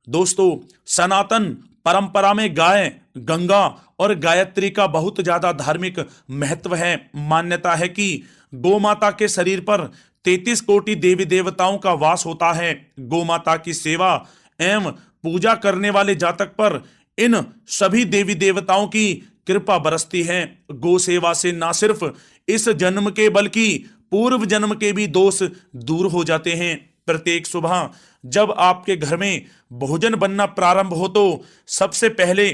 दोस्तों, सनातन परंपरा में गाय, गंगा और गायत्री का बहुत ज्यादा धार्मिक महत्व है। मान्यता है कि गौ माता के शरीर पर 33 कोटि देवी देवताओं का वास होता है। गौ माता की सेवा एवं पूजा करने वाले जातक पर इन सभी देवी देवताओं की कृपा बरसती है। गौ सेवा से ना सिर्फ इस जन्म के बल्कि पूर्व जन्म के भी दोष दूर हो जाते हैं। प्रत्येक सुबह जब आपके घर में भोजन बनना प्रारंभ हो तो सबसे पहले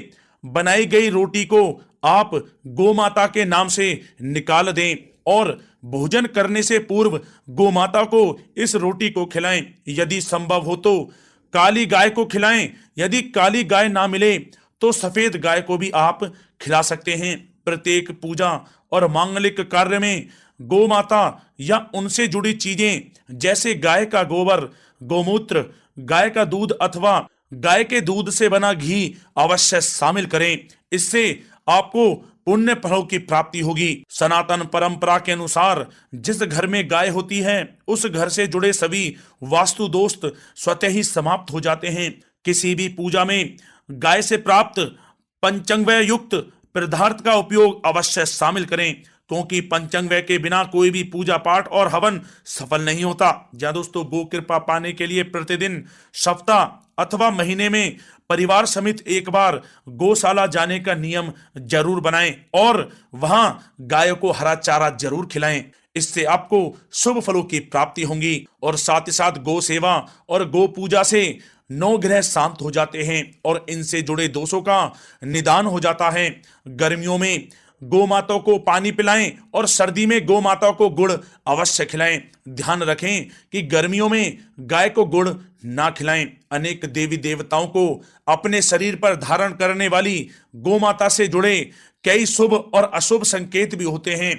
बनाई गई रोटी को आप गौ माता के नाम से निकाल दें और भोजन करने से पूर्व गौ माता को इस रोटी को खिलाएं। यदि संभव हो तो काली गाय को खिलाएं। यदि काली गाय ना मिले तो सफेद गाय को भी आप खिला सकते हैं। प्रत्येक पूजा और मांगलिक कार्य में गौ माता या उनसे जुड़ी चीजें जैसे गाय का गोबर, गोमूत्र, गाय का दूध अथवा गाय के दूध से बना घी अवश्य शामिल करें। इससे आपको पुण्य फलों की प्राप्ति होगी। सनातन परंपरा के अनुसार जिस घर में गाय होती है उस घर से जुड़े सभी वास्तु दोष स्वतः ही समाप्त हो जाते हैं। किसी भी पूजा में गाय से प्राप्त पंचांगव्य युक्त पदार्थ का उपयोग अवश्य शामिल करें, क्योंकि पंचांगव्य के बिना कोई भी पूजा पाठ और हवन सफल नहीं होता। या दोस्तों, गो कृपा पाने के लिए प्रतिदिन, सप्ताह अथवा महीने में परिवार समेत एक बार गौशाला जाने का नियम जरूर बनाएं और वहां गायों को हरा चारा जरूर खिलाएं। इससे आपको शुभ फलों की प्राप्ति होगी और साथ ही साथ गौ सेवा और गौ पूजा से 9 ग्रह शांत हो जाते हैं और इनसे जुड़े दोषों का निदान हो जाता है। गर्मियों में गौ माता को पानी पिलाएं और सर्दी में गौ माता को गुड़ अवश्य खिलाएं। ध्यान रखें कि गर्मियों में गाय को गुड़ ना खिलाएं। अनेक देवी देवताओं को अपने शरीर पर धारण करने वाली गौ माता से जुड़े कई शुभ और अशुभ संकेत भी होते हैं।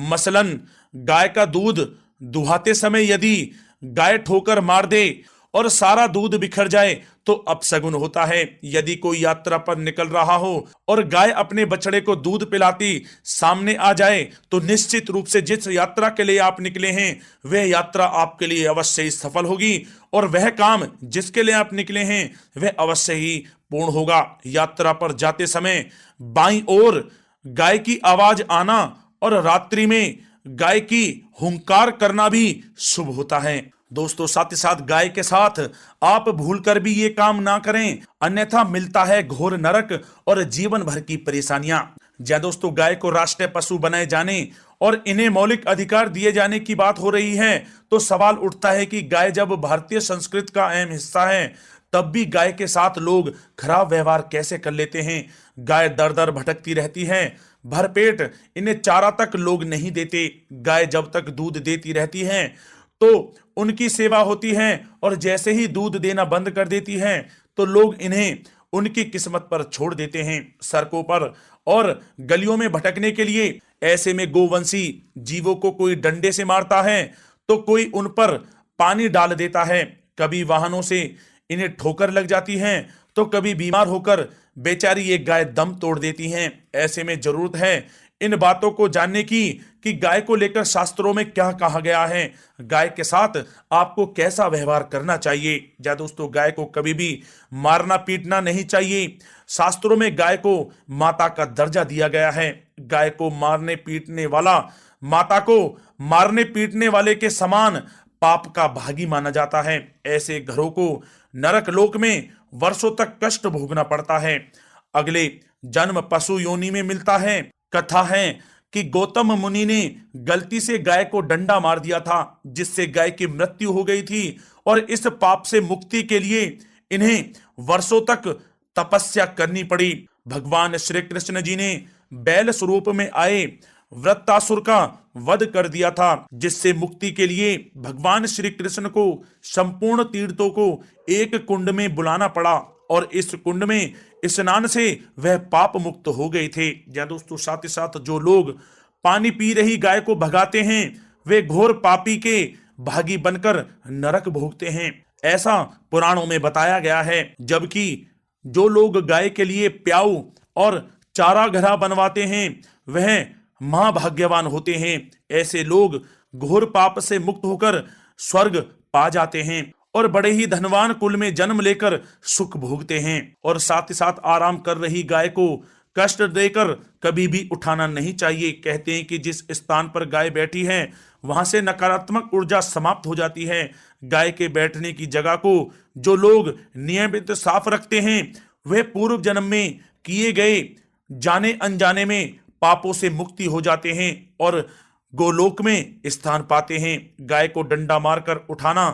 मसलन, गाय का दूध दुहाते समय यदि गाय ठोकर मार दे और सारा दूध बिखर जाए तो अपशगुन होता है। यदि कोई यात्रा पर निकल रहा हो और गाय अपने बछड़े को दूध पिलाती सामने आ जाए तो निश्चित रूप से जिस यात्रा के लिए आप निकले हैं वह यात्रा आपके लिए अवश्य ही सफल होगी और वह काम जिसके लिए आप निकले हैं वह अवश्य ही पूर्ण होगा। यात्रा पर जाते समय बाईं ओर गाय की आवाज आना और रात्रि में गाय की हुंकार करना भी शुभ होता है। दोस्तों, साथ ही साथ गाय के साथ आप भूलकर भी ये काम ना करें, अन्यथा मिलता है घोर नरक और जीवन भर की परेशानियां। जय दोस्तों, गाय को राष्ट्रीय पशु बनाए जाने और इन्हें मौलिक अधिकार दिए जाने की बात हो रही है तो सवाल उठता है कि गाय जब भारतीय संस्कृति का अहम हिस्सा है तब भी गाय के साथ लोग खराब व्यवहार कैसे कर लेते हैं। गाय दर दर भटकती रहती है, भरपेट इन्हें चारा तक लोग नहीं देते। गाय जब तक दूध देती रहती है तो उनकी सेवा होती है और जैसे ही दूध देना बंद कर देती है तो लोग इन्हें उनकी किस्मत पर छोड़ देते हैं, सड़कों पर और गलियों में भटकने के लिए। ऐसे में गोवंशी जीवों को कोई डंडे से मारता है तो कोई उन पर पानी डाल देता है। कभी वाहनों से इन्हें ठोकर लग जाती है तो कभी बीमार होकर बेचारी ये गाय दम तोड़ देती हैं। ऐसे में जरूरत है इन बातों को जानने की कि गाय को लेकर शास्त्रों में क्या कहा गया है, गाय के साथ आपको कैसा व्यवहार करना चाहिए। या दोस्तों, गाय को कभी भी मारना पीटना नहीं चाहिए। शास्त्रों में गाय को माता का दर्जा दिया गया है। गाय को मारने पीटने वाला माता को मारने पीटने वाले के समान पाप का भागी माना जाता है। ऐसे घरों को नरक लोक में वर्षों तक कष्ट भोगना पड़ता है। अगले जन्म पशु योनि में मिलता है। कथा है कि गौतम मुनि ने गलती से गाय को डंडा मार दिया था जिससे गाय की मृत्यु हो गई थी और इस पाप से मुक्ति के लिए इन्हें वर्षों तक तपस्या करनी पड़ी। भगवान श्री कृष्ण जी ने बैल स्वरूप में आए वृत्तासुर का वध कर दिया था, जिससे मुक्ति के लिए भगवान श्री कृष्ण को संपूर्ण तीर्थों को एक कुंड में बुलाना पड़ा और इस कुंड में स्नान से वह पाप मुक्त हो गए थे। या दोस्तों, साथ ही साथ जो लोग पानी पी रही गाय को भगाते हैं वे घोर पापी के भागी बनकर नरक भोगते हैं, ऐसा पुराणों में बताया गया है। जबकि जो लोग गाय के लिए प्याऊ और चारा घरा बनवाते हैं वह महाभाग्यवान होते हैं। ऐसे लोग घोर पाप से मुक्त होकर स्वर्ग पा जाते हैं और बड़े ही धनवान कुल में जन्म लेकर सुख भोगते हैं। और साथ ही साथ आराम कर रही गाय को कष्ट देकर कभी भी उठाना नहीं चाहिए। कहते हैं कि जिस स्थान पर गाय बैठी है वहां से नकारात्मक ऊर्जा समाप्त हो जाती है। गाय के बैठने की जगह को जो लोग नियमित साफ रखते हैं वे पूर्व जन्म में किए गए जाने अनजाने में पापों से मुक्ति हो जाते हैं और गोलोक में स्थान पाते हैं। गाय को डंडा मारकर उठाना,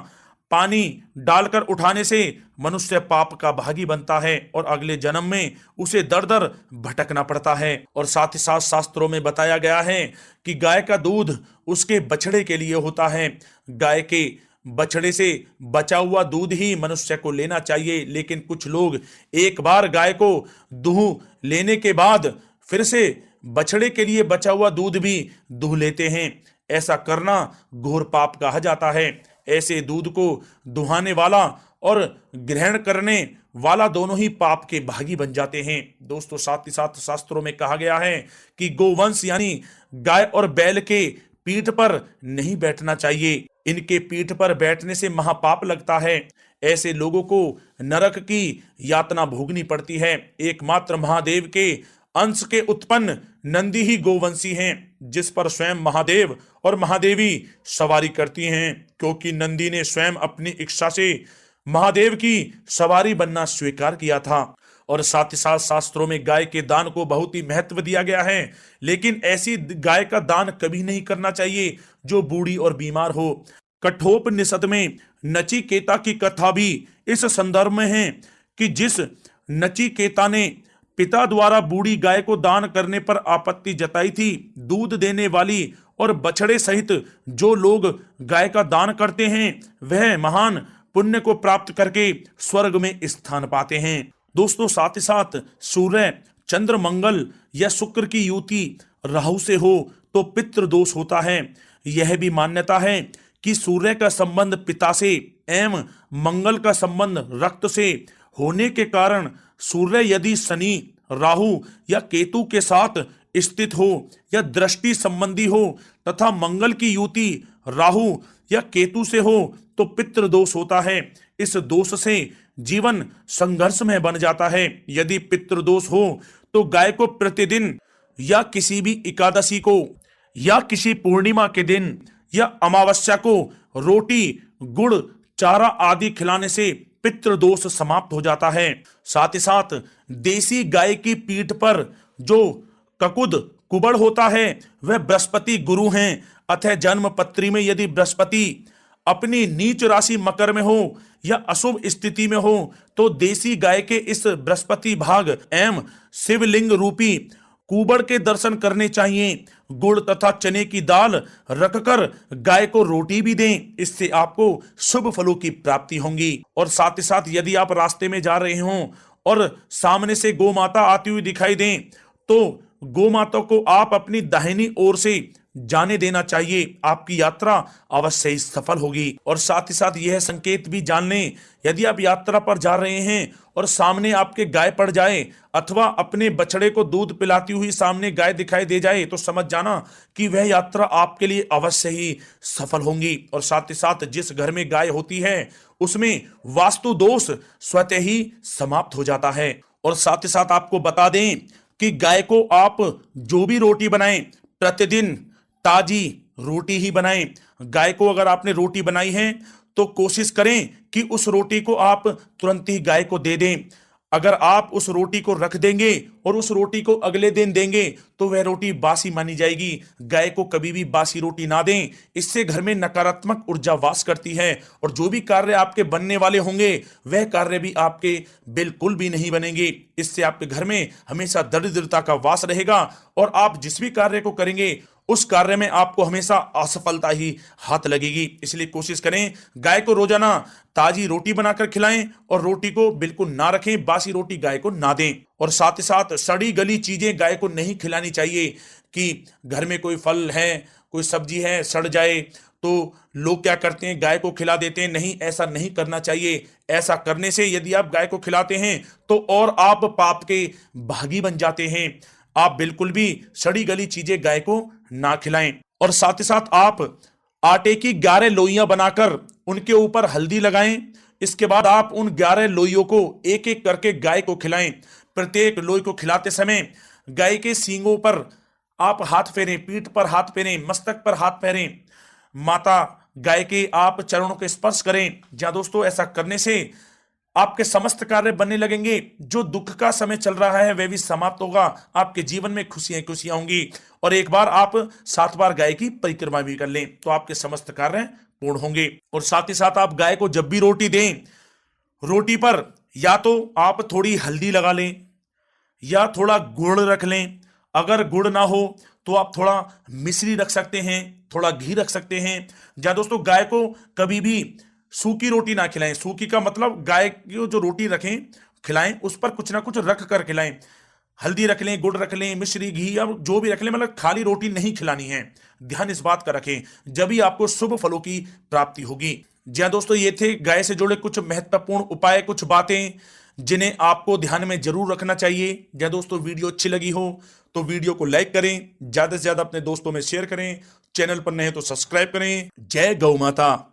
पानी डालकर उठाने से मनुष्य पाप का भागी बनता है और अगले जन्म में उसे दर दर भटकना पड़ता है। और साथ ही साथ शास्त्रों में बताया गया है कि गाय का दूध उसके बछड़े के लिए होता है। गाय के बछड़े से बचा हुआ दूध ही मनुष्य को लेना चाहिए, लेकिन कुछ लोग एक बार गाय को दूह लेने के बाद फिर से बछड़े के लिए बचा हुआ दूध भी दूह लेते हैं। ऐसा करना घोर पाप कहा जाता है। ऐसे दूध को दुहाने वाला और ग्रहण करने वाला दोनों ही पाप के भागी बन जाते हैं। दोस्तों, साथ ही साथ शास्त्रों में कहा गया है कि गोवंश यानी गाय और बैल के पीठ पर नहीं बैठना चाहिए। इनके पीठ पर बैठने से महापाप लगता है। ऐसे लोगों को नरक की यातना भोगनी पड़ती है। एकमात्र महादेव के अंश के उत्पन्न नंदी ही गोवंशी हैं, जिस पर स्वयं महादेव और महादेवी सवारी करती हैं, क्योंकि नंदी ने स्वयं अपनी इच्छा से महादेव की सवारी बनना स्वीकार किया था। और साथ ही साथ शास्त्रों में गाय के दान को बहुत ही महत्व दिया गया है, लेकिन ऐसी गाय का दान कभी नहीं करना चाहिए जो बूढ़ी और बीमार हो। कठोपनिषद में नचिकेता की कथा भी इस संदर्भ में है कि जिस नचिकेता ने पिता द्वारा बूढ़ी गाय को दान करने पर आपत्ति जताई थी, दूध देने वाली और बछड़े सहित जो लोग गाय का दान करते हैं वह महान पुण्य को प्राप्त करके स्वर्ग में स्थान पाते हैं। दोस्तों, साथ ही साथ सूर्य, चंद्र, मंगल या शुक्र की युति राहु से हो तो पितृ दोष होता है। यह भी मान्यता है कि सूर्य का संबंध पिता से एवं मंगल का संबंध रक्त से होने के कारण सूर्य यदि शनि, राहु या केतु के साथ स्थित हो या दृष्टि संबंधी हो तथा मंगल की युति राहु या केतु से हो तो पितृ दोष होता है। इस दोष से जीवन संघर्ष में बन जाता है। यदि पितृ दोष हो तो गाय को प्रतिदिन या किसी भी एकादशी को या किसी पूर्णिमा के दिन या अमावस्या को रोटी, गुड़, चारा आदि खिलाने से पितृदोष समाप्त हो जाता है। साथ ही साथ देसी गाय की पीठ पर जो ककुद कुबड़ होता है वह बृहस्पति गुरु हैं। अतः जन्म पत्री में यदि बृहस्पति अपनी नीच राशि मकर में हो या अशुभ स्थिति में हो तो देसी गाय के इस बृहस्पति भाग एवं शिवलिंग रूपी कुबड़ के दर्शन करने चाहिए। गुड़ तथा चने की दाल रखकर गाय को रोटी भी दें, इससे आपको शुभ फलों की प्राप्ति होगी। और साथ ही साथ यदि आप रास्ते में जा रहे हों और सामने से गौ माता आती हुई दिखाई दें तो गौ माता को आप अपनी दाहिनी ओर से जाने देना चाहिए। आपकी यात्रा अवश्य ही सफल होगी। और साथ ही साथ यह संकेत भी जान लें, यदि आप यात्रा पर जा रहे हैं और सामने आपके गाय पड़ जाए अथवा अपने बछड़े को दूध पिलाती हुई सामने गाय दिखाई दे जाए तो समझ जाना कि वह यात्रा आपके लिए अवश्य ही सफल होगी। और साथ ही साथ जिस घर में गाय होती है उसमें वास्तु दोष स्वतः ही समाप्त हो जाता है। और साथ ही साथ आपको बता दें कि गाय को आप जो भी रोटी बनाएं प्रतिदिन ताजी रोटी ही बनाएं। गाय को अगर आपने रोटी बनाई है तो कोशिश करें कि उस रोटी को आप तुरंत ही गाय को दे दें। अगर आप उस रोटी को रख देंगे और उस रोटी को अगले दिन देंगे तो वह रोटी बासी मानी जाएगी। गाय को कभी भी बासी रोटी ना दें, इससे घर में नकारात्मक ऊर्जा वास करती है और जो भी कार्य आपके बनने वाले होंगे वह कार्य भी आपके बिल्कुल भी नहीं बनेंगे। इससे आपके घर में हमेशा दरिद्रता का वास रहेगा और आप जिस भी कार्य को करेंगे उस कार्य में आपको हमेशा असफलता ही हाथ लगेगी। इसलिए कोशिश करें गाय को रोजाना ताजी रोटी बनाकर खिलाएं और रोटी को बिल्कुल ना रखें, बासी रोटी गाय को ना दें। और साथ ही साथ सड़ी गली चीजें गाय को नहीं खिलानी चाहिए कि घर में कोई फल है, कोई सब्जी है, सड़ जाए तो लोग क्या करते हैं गाय को खिला देते हैं। नहीं, ऐसा नहीं करना चाहिए। ऐसा करने से यदि आप गाय को खिलाते हैं तो और आप पाप के भागी बन जाते हैं। आप बिल्कुल भी सड़ी गली चीजें गाय को ना खिलाएं। और साथ ही साथ आप आटे की 11 लोइयां बनाकर उनके ऊपर हल्दी लगाएं। इसके बाद आप उन 11 लोइयों को एक एक करके गाय को खिलाएं। प्रत्येक लोई को खिलाते समय गाय के सींगों पर आप हाथ फेरें, पीठ पर हाथ फेरें, मस्तक पर हाथ फेरें, माता गाय के आप चरणों के स्पर्श करें। जहां दोस्तों ऐसा करने से आपके समस्त कार्य बनने लगेंगे। जो दुख का समय चल रहा है वह भी समाप्त होगा। आपके जीवन में खुशियां खुशियां होंगी। और एक बार आप 7 बार गाय की परिक्रमा भी कर लें तो आपके समस्त कार्य पूर्ण होंगे। और साथ ही साथ आप गाय को जब भी रोटी दें, रोटी पर या तो आप थोड़ी हल्दी लगा लें या थोड़ा गुड़ रख लें। अगर गुड़ ना हो तो आप थोड़ा मिश्री रख सकते हैं, थोड़ा घी रख सकते हैं। या दोस्तों गाय को कभी भी सूखी रोटी ना खिलाएं। सूखी का मतलब गाय की जो रोटी रखें खिलाएं उस पर कुछ ना कुछ रख कर खिलाएं। हल्दी रख लें, गुड़ रख लें, मिश्री, घी या जो भी रख लें, मतलब खाली रोटी नहीं खिलानी है। ध्यान इस बात का रखें, जब भी आपको शुभ फलों की प्राप्ति होगी। जी हाँ दोस्तों, ये थे गाय से जुड़े कुछ महत्वपूर्ण उपाय, कुछ बातें जिन्हें आपको ध्यान में जरूर रखना चाहिए। या दोस्तों वीडियो अच्छी लगी हो तो वीडियो को लाइक करें, ज्यादा से ज्यादा अपने दोस्तों में शेयर करें, चैनल पर नए तो सब्सक्राइब करें। जय गौ माता।